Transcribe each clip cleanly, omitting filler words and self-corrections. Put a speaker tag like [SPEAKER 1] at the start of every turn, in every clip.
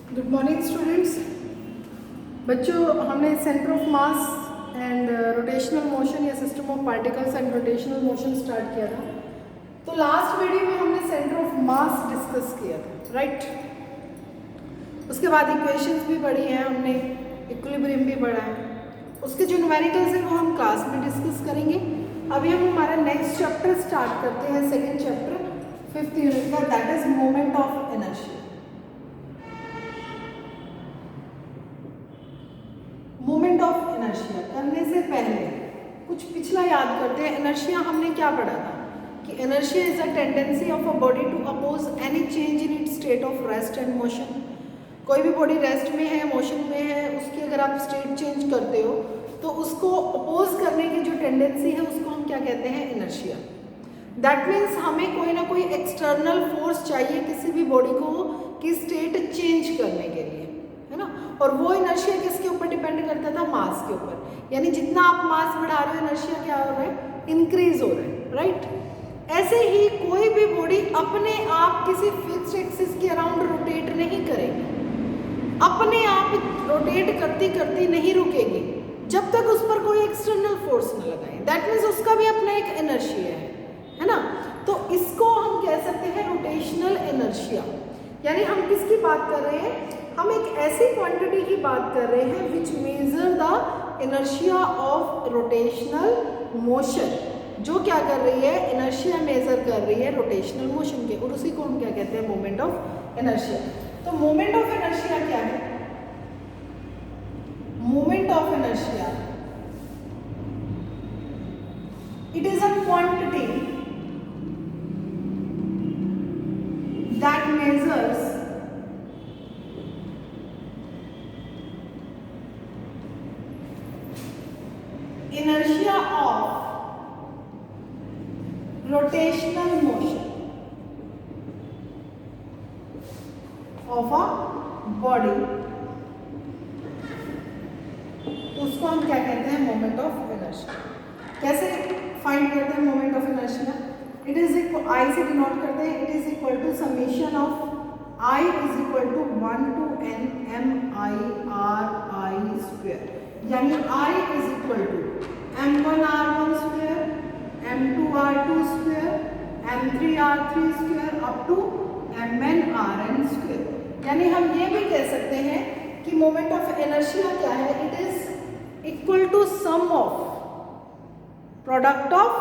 [SPEAKER 1] Good morning students. बच्चों, हमने centre of mass and rotational motion या system of particles and rotational motion start किया था। तो लास्ट वीडियो में हमने सेंटर ऑफ मास डिस्कस किया था, राइट। उसके बाद इक्वेशंस भी पढ़ी हैं हमने, इक्विलिब्रियम भी पढ़ा है। उसके जो न्यूमेरिकल्स हैं वो हम क्लास में डिस्कस करेंगे। अभी हम हमारा नेक्स्ट चैप्टर स्टार्ट करते हैं, सेकेंड चैप्टर 5th यूनिट का, that is moment of inertia. Moment of inertia करने से पहले कुछ पिछला याद करते हैं। इनर्शिया हमने क्या पढ़ा था कि inertia is a tendency of a body to oppose any change in its state of rest and motion. कोई भी बॉडी रेस्ट में है, मोशन में है, उसकी अगर आप स्टेट चेंज करते हो तो उसको अपोज करने की जो टेंडेंसी है उसको हम क्या कहते हैं, इनर्शिया। दैट मीन्स हमें कोई ना कोई एक्सटर्नल फोर्स चाहिए किसी भी बॉडी को की स्टेट चेंज करने के लिए, है ना। और वो इनर्शिया किसके ऊपर डिपेंड करता था, मास के ऊपर। यानी जितना आप मास बढ़ा रहे हो इनर्शिया क्या हो रहा है, इंक्रीज हो रहा है, राइट। ऐसे ही कोई भी बॉडी अपने आप किसी फिक्स्ड एक्सिस के अराउंड रोटेट नहीं करेगी, अपने आप रोटेट करती करती नहीं रुकेगी जब तक उस पर कोई एक्सटर्नल फोर्स न लगाए। दैट मीन्स उसका भी अपना एक इनर्शिया है ना। तो इसको हम कह सकते हैं रोटेशनल इनर्शिया। यानी हम किसकी बात कर रहे हैं, हम एक ऐसी क्वांटिटी की बात कर रहे हैं which measure the inertia of rotational motion, जो क्या कर रही है, इनर्शिया मेजर कर रही है रोटेशनल मोशन के, और उसी को हम क्या कहते हैं, मोमेंट ऑफ इनर्शिया। तो मोमेंट ऑफ इनर्शिया क्या है, moment of inertia it is a quantity that measures inertia of rotational motion of a body, तो उसको हम क्या कहते हैं, मोमेंट ऑफ इनर्शिया। कैसे फाइंड करते हैं moment of inertia, it is equal, I से डिनोट करते हैं, it is equal to summation of I is equal to 1 to n MI/R I square. यानी I is equal to M1R1 square, M2R2 square, M3R3 square up to MNRN square. यानी हम ये भी कह सकते हैं कि मोमेंट ऑफ इनर्शिया क्या है, it is equal to sum of product of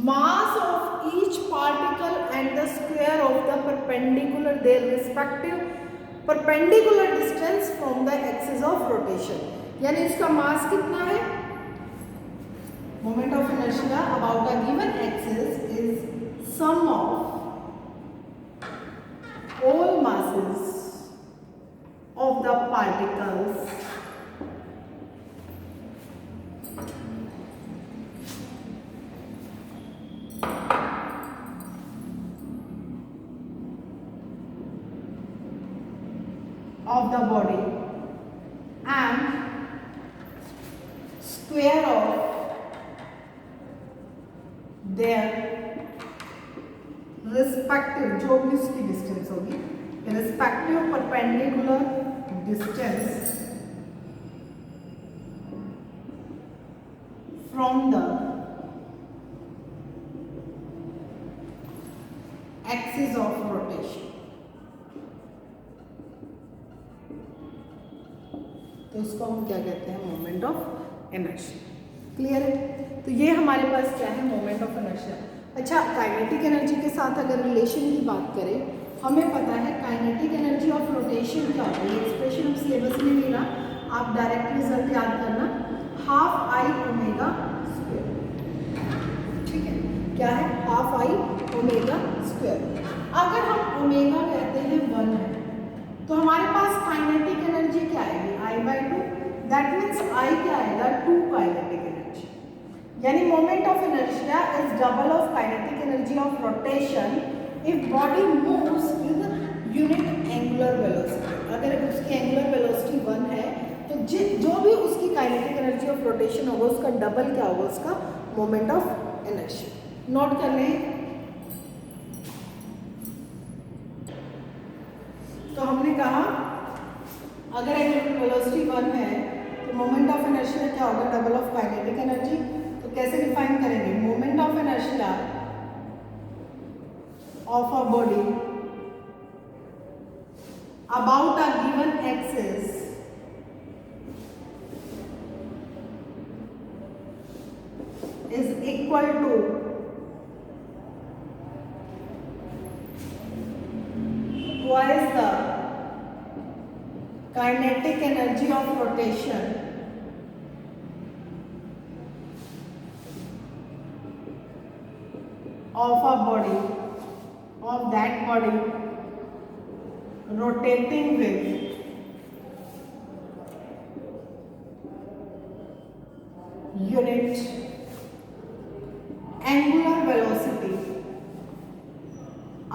[SPEAKER 1] mass of each particle and the square of the perpendicular their respective perpendicular distance from the axis of rotation। यानी इसका मास कितना है, moment of inertia about a given axis is sum of all masses of the particles of the body and square of their respective, जो भी उसकी distance होगी, respective perpendicular distance from the axis of rotation। तो उसको हम क्या कहते हैं, मोमेंट ऑफ इनर्शिया। क्लियर है। तो ये हमारे पास क्या है, मोमेंट ऑफ इनर्शिया। अच्छा, काइनेटिक एनर्जी के साथ अगर रिलेशन की बात करें, हमें पता है काइनेटिक एनर्जी ऑफ रोटेशन क्या होता है। ये एक्सप्रेशन हम सिलेबस में नहीं रहा, आप डायरेक्ट रिजल्ट याद करना, हाफ आई ओमेगा स्क्वायर। ठीक है, क्या है, हाफ आई ओमेगा स्क्वायर। अगर हम ओमेगा कहते हैं 1 है तो हमारे पास काइनेटिक एनर्जी क्या आएगी, I/2। दैट मीन्स I क्या आएगा, 2 काइनेटिक एनर्जी। यानी moment of inertia is double of kinetic energy of rotation if body moves with unit angular velocity. अगर उसकी एंगुलर वेलोसिटी 1 है तो जो भी उसकी काइनेटिक एनर्जी ऑफ रोटेशन होगा उसका डबल क्या होगा, उसका मोमेंट ऑफ इनर्शिया। नोट कर लें। तो हमने कहा अगर एक वेलोसिटी 1 है तो मोमेंट ऑफ इनर्शिया क्या होगा, डबल ऑफ काइनेटिक एनर्जी। तो कैसे डिफाइन करेंगे, moment of inertia of a body about a given axis is equal to twice the kinetic energy of rotation of a body, of that body rotating with unit angular velocity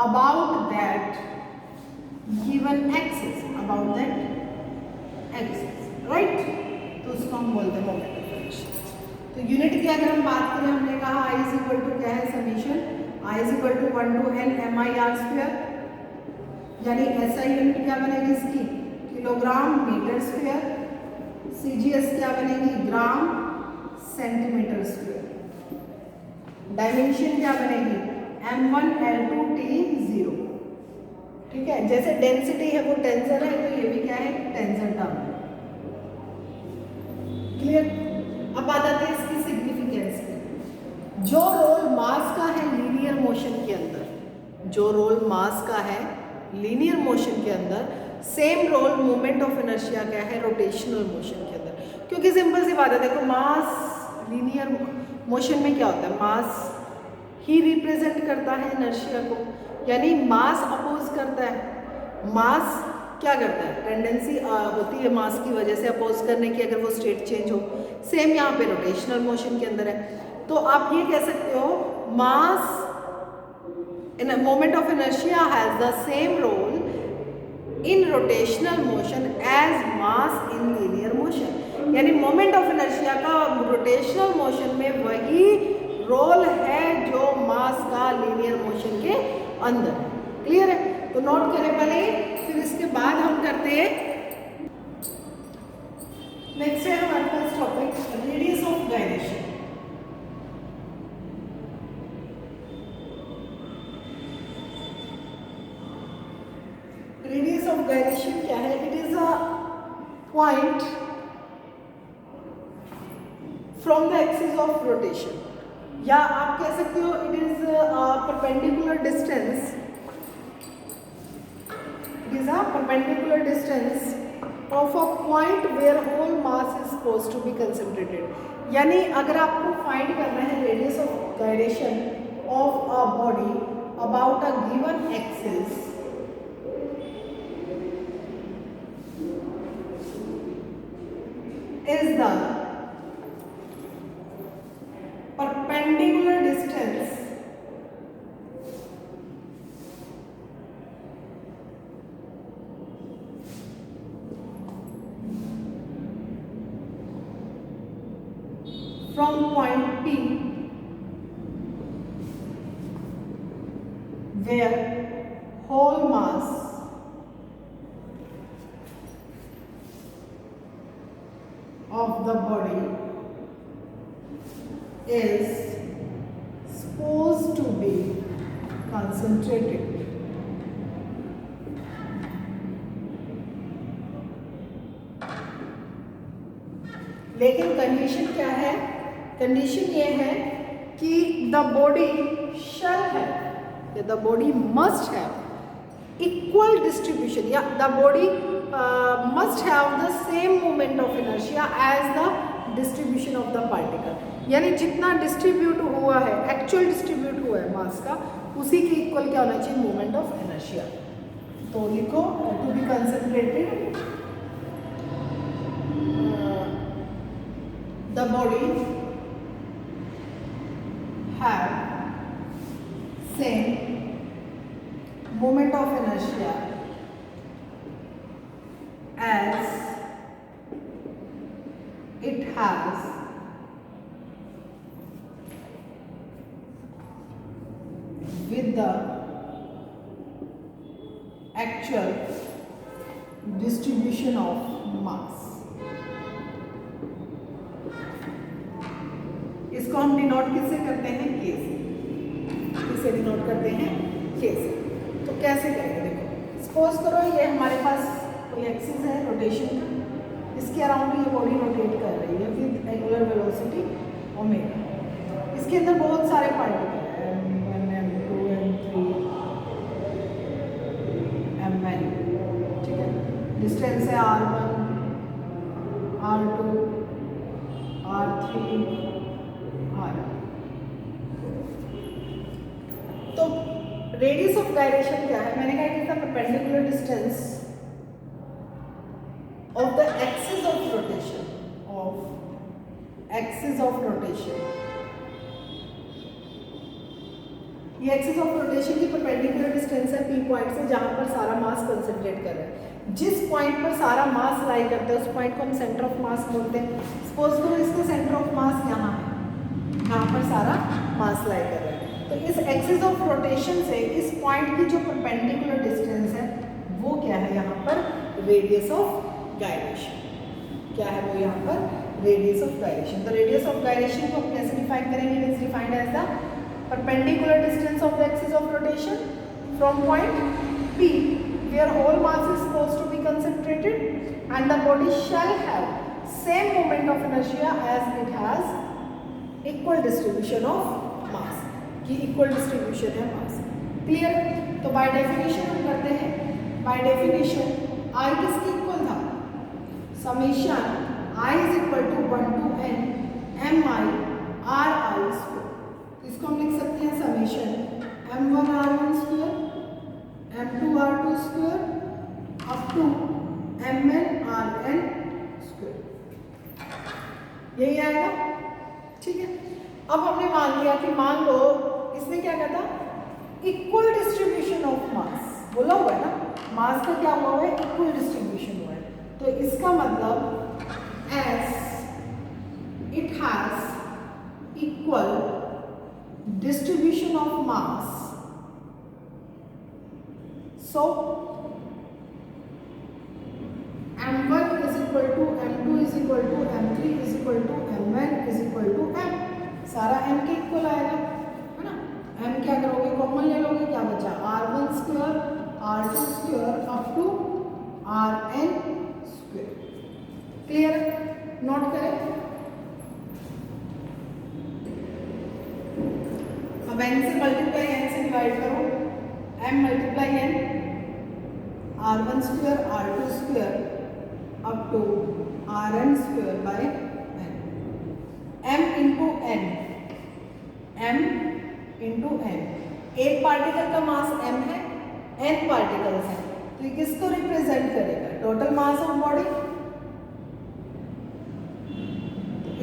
[SPEAKER 1] about that given axis, about that axis, right? तो उसको हम बोलते हैं moment of inertia. तो unit की अगर हम बात करें, हमने कहा I इज इक्वल टू क्या है, summation I is equal to 1 to n MIR², यानी SI यूनिट क्या बनेगी इसकी, किलोग्राम मीटर स्क्वायर, CGS क्या बनेगी, ग्राम सेंटीमीटर स्क्वायर, डायमेंशन क्या बनेगी M1L2T0, ठीक है। जैसे डेंसिटी है वो टेंसर है, तो ये भी क्या है, टेंसर टर्म है। क्लियर। अब बात आती है इसकी सिग्निफिकेंस की। जो रोल मास का है लीनियर मोशन के अंदर, जो रोल मास का है लीनियर मोशन के अंदर, same role moment of inertia क्या है, रोटेशनल मोशन के अंदर। क्योंकि सिंपल सी बात है, देखो मास लीनियर मोशन में क्या होता है, मास ही रिप्रेजेंट करता है इनर्शिया को, यानी मास अपोज करता है। मास क्या करता है, टेंडेंसी होती है मास की वजह से अपोज करने की, अगर वो स्टेट चेंज हो। सेम यहाँ पे रोटेशनल मोशन के अंदर है। तो आप ये कह सकते हो mass in moment of inertia has the same role in rotational motion as mass in linear motion, यानी मोमेंट ऑफ इनर्शिया का रोटेशनल मोशन में वही रोल है जो मास का लीनियर मोशन के अंदर। क्लियर है। तो नोट करें पहले, फिर इसके बाद हम करते हैं नेक्स्ट है हमारे पास topic radius of gyration. Radius of gyration क्या है, it is a point from the axis of rotation, या आप कह सकते हो it is perpendicular distance, it is a perpendicular distance of a point where whole mass is supposed to be concentrated. यानी अगर आपको फाइंड करना है radius of gyration of a body about a given axis, is the perpendicular distance from point P where whole mass of the body is supposed to be concentrated. लेकिन condition क्या है, condition ये है कि the body shall have, the body must have equal distribution, या the body must have the same moment of inertia as the distribution of the particle, यानी जितना distribute हुआ है, एक्चुअल डिस्ट्रीब्यूट हुआ है मास का, उसी के इक्वल क्या होना चाहिए, मोमेंट ऑफ इनर्शिया। तो लिखो to be concentrated the body have same moment of inertia as it has with the actual distribution of mass. इसको हम डिनोट किससे करते हैं? K से। किससे डिनोट करते हैं? K से। तो कैसे करेंगे? देखो, सपोज करो ये हमारे पास कोई एक्सिस है रोटेशन का, इसके अराउंड ये बॉडी रोटेट कर रही है विद एंगुलर वेलोसिटी ओमेगा। इसके अंदर बहुत सारे पार्टिकल हैं, M1, M2, M3, Mn, ठीक है। डिस्टेंस है R1, R2, R3, R। तो रेडियस ऑफ गायरेशन क्या है? मैंने कहा कि perpendicular distance of the axis of rotation, ये एक्सिस ऑफ रोटेशन की परपेंडिकुलर डिस्टेंस है P पॉइंट से, जहां पर सारा मास कंसंट्रेट कर रहा है। जिस पॉइंट पर सारा मास लाई करता है उस पॉइंट को हम सेंटर ऑफ मास बोलते हैं। सपोज करो इसका सेंटर ऑफ मास यहाँ है, जहां पर सारा मास लाई कर रहा है। तो इस एक्सिस ऑफ रोटेशन से इस पॉइंट की जो परपेंडिकुलर डिस्टेंस है वो क्या है? यहाँ पर रेडियस ऑफ गायरेशन। क्या है वो? यहाँ पर रेडियस ऑफ गायरेशन। तो रेडियस ऑफ गायरेशन को हम कैसे डिफाइन करेंगे? It is defined as the perpendicular distance of the axis of rotation from point P where whole mass is supposed to be concentrated, and the body shall have same moment of inertia as it has equal distribution of mass, कि equal distribution है mass। Clear? तो by definition हम करते हैं, by definition I किसके equal था? Summation I is equal to 1 to n mi ri square। इसको हम लिख सकते हैं summation m1 r1 square m2 r2 square up to mn rn square. यही आएगा, ठीक है। अब हमने मान लिया कि मान लो इसने क्या कहा था? इक्वल डिस्ट्रीब्यूशन ऑफ मास बोला हुआ है ना, मास का क्या हुआ है? इक्वल डिस्ट्रीब्यूशन हुआ है। तो इसका मतलब as it has equal distribution of mass, so m1 is equal to m2 is equal to m3 is equal to mn is equal to m। सारा m के इक्वल आएगा, है ना। m क्या करोगे? कॉमन ले लोगे, क्या बचा? r1 square r2 square up to rn square. Clear? Note करें। अब n से मल्टीप्लाई n से डिवाइड करो, m multiply n r1 square r2 square up to rn square by n। m into n, m into n। एक particle का mass m है, n particles हैं, तो ये किसको रिप्रेजेंट करेगा? Total mass of body.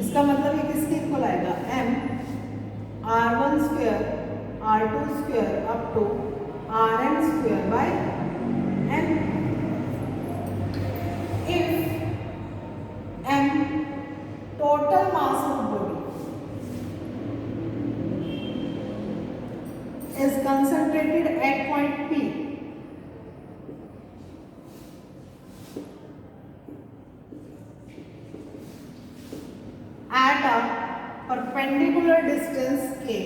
[SPEAKER 1] इसका मतलब ये किसके इक्वल आएगा? m r1 square r2 square up to rn square by n। If m total mass of body is concentrated at point P, at a perpendicular distance K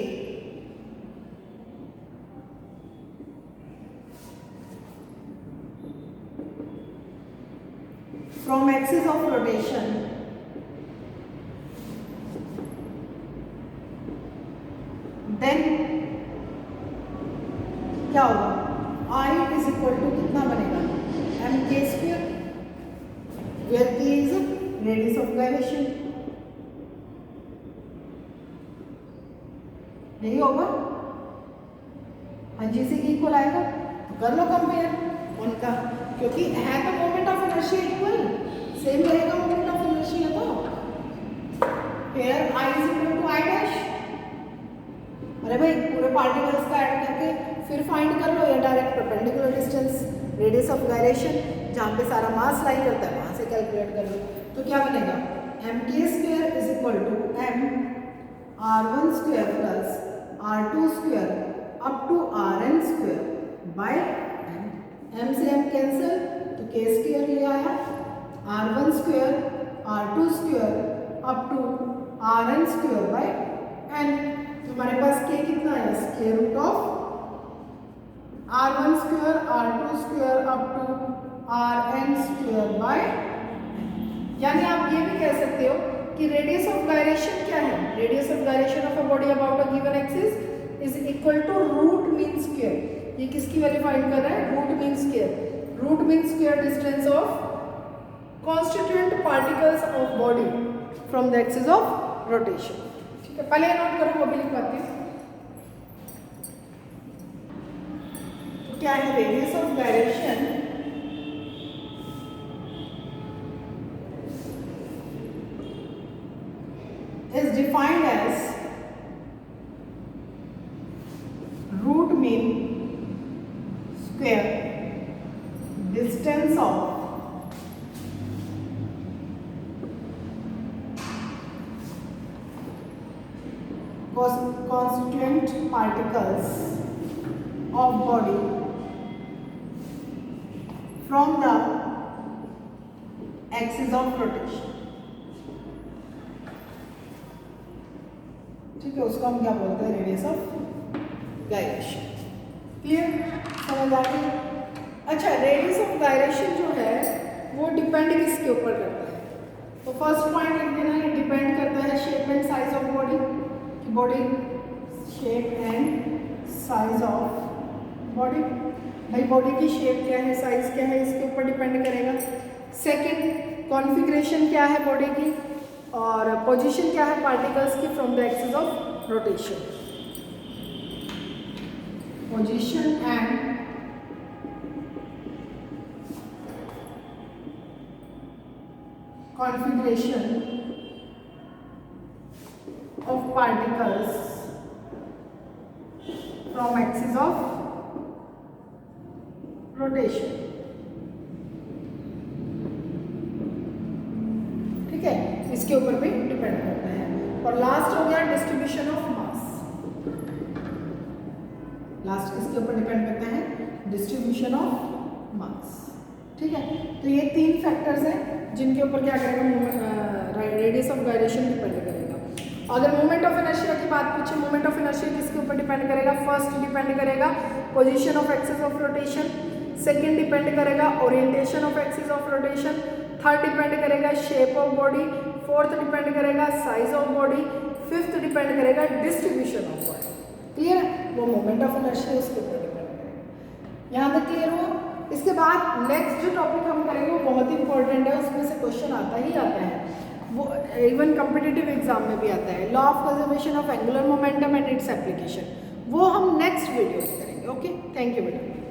[SPEAKER 1] from axis of rotation, then क्या होगा? I is equal to कितना बनेगा? m k square, where k is radius of gyration। यही होगा, हाँ जी, इसी के equal आएगा। तो कर लो कंपेयर उनका, क्योंकि है तो moment of inertia equal, same रहेगा मोमेंट ऑफ इनर्शिया। तो here I is equal to I dash। अरे भाई, पूरे पार्टिकल्स का ऐड करके फिर फाइंड कर लो, या direct perpendicular distance radius of gyration जहाँ पे सारा मास लाई करता है वहाँ से कैलकुलेट कर लो। तो क्या बनेगा? m k square is equal to m r1 square plus r2 square up to rn square by m। m से m कैंसिल, तो k स्क्वायर ये आया, r1 square, r2 square up to rn square by n। हमारे पास k कितना है, square root of r1 square, r2 square up to rn square by. यानी आप ये भी कह सकते हो कि रेडियस ऑफ गायरेशन क्या है, radius of gyration of a body about a given axis is equal to root mean square. ये किसकी वैल्यू फाइंड कर रहा है, root mean square. Root mean square distance of constituent particles of body from the axis of rotation. ठीक है, पहले note करो, वो भी लिखवाती हूँ। तो क्या है, radius of gyration is defined as root mean square distance of constituent particles of body from the axis of rotation। ठीक है, उसको हम क्या बोलते हैं, रेडियस ऑफ गायरेशन। क्लियर, समझ आ गई। अच्छा, रेडियस ऑफ गायरेशन जो है वो डिपेंड किसके ऊपर करता है, तो फर्स्ट पॉइंट लिख देना, ये डिपेंड करता है shape and size of body, body shape and size of body. भाई बॉडी की शेप क्या है, साइज क्या है, इसके ऊपर डिपेंड करेगा। सेकेंड, कॉन्फ़िगरेशन क्या है बॉडी की, और पोजीशन क्या है पार्टिकल्स की from the axis of rotation. Position and configuration of particles from axis of rotation. ठीक है, इसके ऊपर भी डिपेंड करता है। और लास्ट हो गया डिस्ट्रीब्यूशन ऑफ मास। लास्ट किसके ऊपर डिपेंड करता है, डिस्ट्रीब्यूशन ऑफ मास। ठीक है, तो ये तीन फैक्टर्स हैं जिनके ऊपर क्या करेगा, रेडियस ऑफ गायरेशन डिपेंड करेगा। अगर मोमेंट ऑफ इनर्शिया की बात पूछे, मोमेंट ऑफ इनर्शिया किसके ऊपर डिपेंड करेगा, फर्स्ट डिपेंड करेगा position of axis of rotation, second depend करेगा orientation of axis of rotation, third depend करेगा shape of body, fourth depend करेगा size of body, fifth depend करेगा डिस्ट्रीब्यूशन ऑफ बॉडी। क्लियर है, वो moment of inertia उसके ऊपर depend करेगा। यहाँ तक क्लियर हुआ। इसके बाद नेक्स्ट जो टॉपिक हम करेंगे वो बहुत ही इंपॉर्टेंट है, उसमें से क्वेश्चन आता ही आता है, वो इवन कॉम्पिटिटिव एग्जाम में भी आता है, law of conservation of angular momentum and its application. वो हम नेक्स्ट वीडियो में करेंगे। ओके, थैंक यू बेटा।